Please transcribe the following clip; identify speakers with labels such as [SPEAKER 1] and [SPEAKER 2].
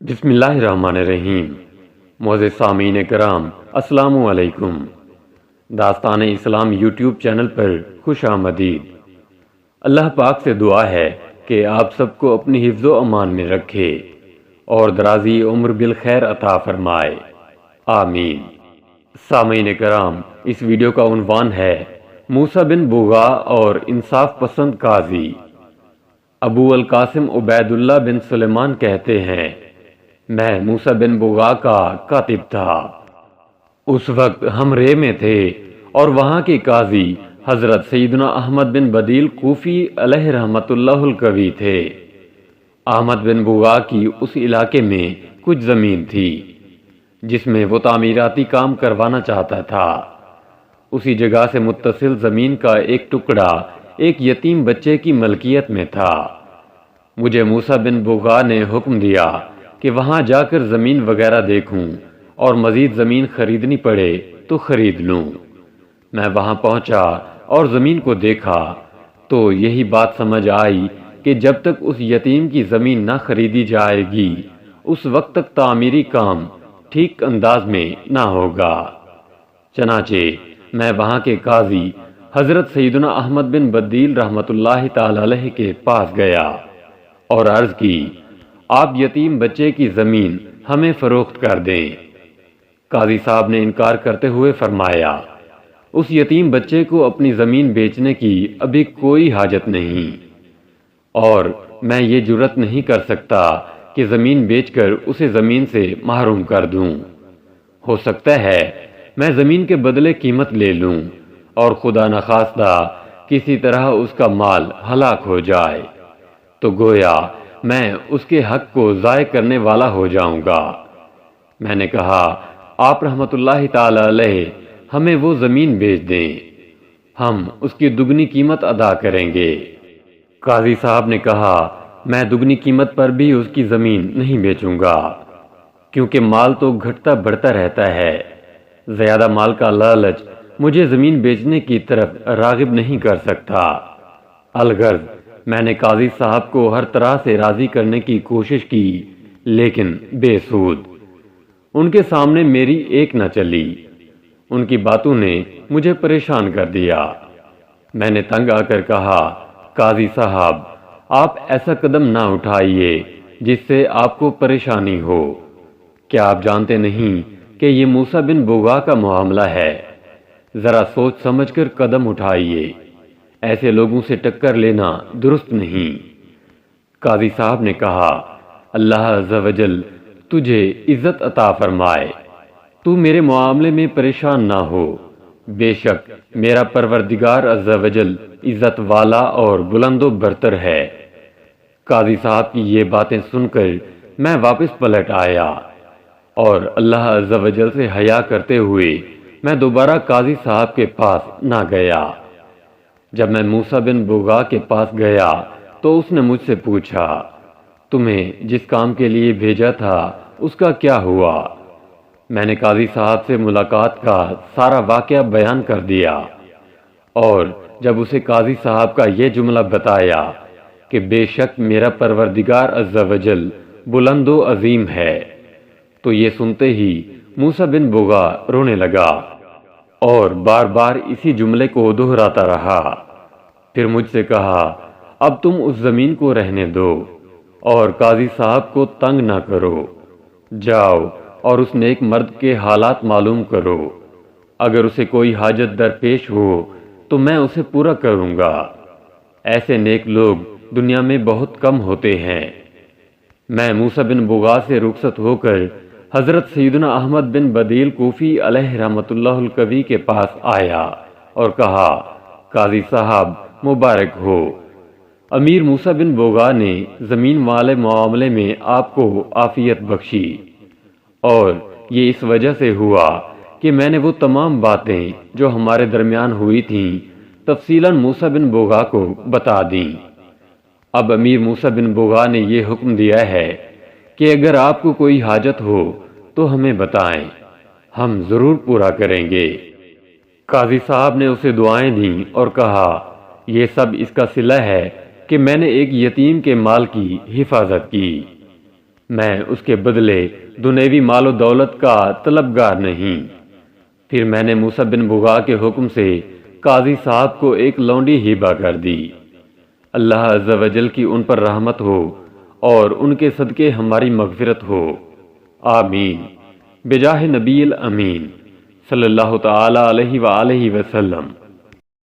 [SPEAKER 1] بسم اللہ الرحمن الرحیم۔ معزز سامعین کرام، السلام علیکم۔ داستان اسلام یوٹیوب چینل پر خوش آمدید۔ اللہ پاک سے دعا ہے کہ آپ سب کو اپنی حفظ و امان میں رکھے اور درازی عمر بالخیر عطا فرمائے، آمین۔ سامعین کرام، اس ویڈیو کا عنوان ہے موسیٰ بن بغا اور انصاف پسند قاضی۔ ابو القاسم عبید اللہ بن سلیمان کہتے ہیں، میں موسیٰ بن بغا کا کاتب تھا۔ اس وقت ہم رے میں تھے اور وہاں کے قاضی حضرت سیدنا احمد بن بدیل کوفی علیہ رحمت اللہ القوی تھے۔ احمد بن بغا کی اس علاقے میں کچھ زمین تھی جس میں وہ تعمیراتی کام کروانا چاہتا تھا۔ اسی جگہ سے متصل زمین کا ایک ٹکڑا ایک یتیم بچے کی ملکیت میں تھا۔ مجھے موسیٰ بن بغا نے حکم دیا کہ وہاں جا کر زمین وغیرہ دیکھوں اور مزید زمین خریدنی پڑے تو خرید لوں۔ میں وہاں پہنچا اور زمین کو دیکھا تو یہی بات سمجھ آئی کہ جب تک اس یتیم کی زمین نہ خریدی جائے گی اس وقت تک تعمیری کام ٹھیک انداز میں نہ ہوگا۔ چنانچہ میں وہاں کے قاضی حضرت سیدنا احمد بن بدیل رحمت اللہ تعالی علیہ کے پاس گیا اور عرض کی، آپ یتیم بچے کی زمین ہمیں فروخت کر دیں۔ قاضی صاحب نے انکار کرتے ہوئے فرمایا، اس یتیم بچے کو اپنی زمین بیچنے کی ابھی کوئی حاجت نہیں، اور میں یہ جرات نہیں کر سکتا کہ زمین بیچ کر اسے زمین سے محروم کر دوں۔ ہو سکتا ہے میں زمین کے بدلے قیمت لے لوں اور خدا نخواستہ کسی طرح اس کا مال ہلاک ہو جائے تو گویا میں اس کے حق کو ضائع کرنے والا ہو جاؤں گا۔ میں نے کہا، آپ رحمت اللہ تعالی علیہ ہمیں وہ زمین بیچ دیں، ہم اس کی دگنی قیمت ادا کریں گے۔ قاضی صاحب نے کہا، میں دگنی قیمت پر بھی اس کی زمین نہیں بیچوں گا، کیونکہ مال تو گھٹتا بڑھتا رہتا ہے۔ زیادہ مال کا لالچ مجھے زمین بیچنے کی طرف راغب نہیں کر سکتا۔ الغرض میں نے قاضی صاحب کو ہر طرح سے راضی کرنے کی کوشش کی لیکن بے سود۔ ان کے سامنے میری ایک نہ چلی۔ ان کی باتوں نے مجھے پریشان کر دیا۔ میں نے تنگ آ کر کہا، قاضی صاحب، آپ ایسا قدم نہ اٹھائیے جس سے آپ کو پریشانی ہو۔ کیا آپ جانتے نہیں کہ یہ موسیٰ بن بغا کا معاملہ ہے؟ ذرا سوچ سمجھ کر قدم اٹھائیے، ایسے لوگوں سے ٹکر لینا درست نہیں۔ قاضی صاحب نے کہا، اللہ عز و جل تجھے عزت عطا فرمائے، تو میرے معاملے میں پریشان نہ ہو، بے شک میرا پروردگار عز و جل عزت والا اور بلند و برتر ہے۔ قاضی صاحب کی یہ باتیں سن کر میں واپس پلٹ آیا اور اللہ عز و جل سے حیا کرتے ہوئے میں دوبارہ قاضی صاحب کے پاس نہ گیا۔ جب میں موسیٰ بن بغا کے پاس گیا تو اس نے مجھ سے پوچھا، تمہیں جس کام کے لیے بھیجا تھا اس کا کیا ہوا؟ میں نے قاضی صاحب سے ملاقات کا سارا واقعہ بیان کر دیا اور جب اسے قاضی صاحب کا یہ جملہ بتایا کہ بے شک میرا پروردگار عز و جل بلند و عظیم ہے، تو یہ سنتے ہی موسیٰ بن بغا رونے لگا اور بار بار اسی جملے کو دہراتا رہا۔ پھر مجھ سے کہا، اب تم اس زمین کو رہنے دو اور قاضی صاحب کو تنگ نہ کرو، جاؤ اور اس نیک مرد کے حالات معلوم کرو، اگر اسے کوئی حاجت درپیش ہو تو میں اسے پورا کروں گا۔ ایسے نیک لوگ دنیا میں بہت کم ہوتے ہیں۔ میں موسیٰ بن بغا سے رخصت ہو کر حضرت سیدنا احمد بن بدیل کوفی علیہ رحمت اللہ القوی کے پاس آیا اور کہا، قاضی صاحب مبارک ہو، امیر موسیٰ بن بغا نے زمین والے معاملے میں آپ کو عافیت بخشی، اور یہ اس وجہ سے ہوا کہ میں نے وہ تمام باتیں جو ہمارے درمیان ہوئی تھیں تفصیلاً موسیٰ بن بغا کو بتا دیں۔ اب امیر موسیٰ بن بغا نے یہ حکم دیا ہے کہ اگر آپ کو کوئی حاجت ہو تو ہمیں بتائیں، ہم ضرور پورا کریں گے۔ قاضی صاحب نے اسے دعائیں دیں اور کہا، یہ سب اس کا صلہ ہے کہ میں نے ایک یتیم کے مال کی حفاظت کی۔ میں اس کے بدلے دنیوی مال و دولت کا طلبگار نہیں۔ پھر میں نے موسیٰ بن بغا کے حکم سے قاضی صاحب کو ایک لونڈی ہبہ کر دی۔ اللہ عز و جل کی ان پر رحمت ہو اور ان کے صدقے ہماری مغفرت ہو، آمین، بجاہ نبی الامین صلی اللہ تعالی علیہ وآلہ وسلم۔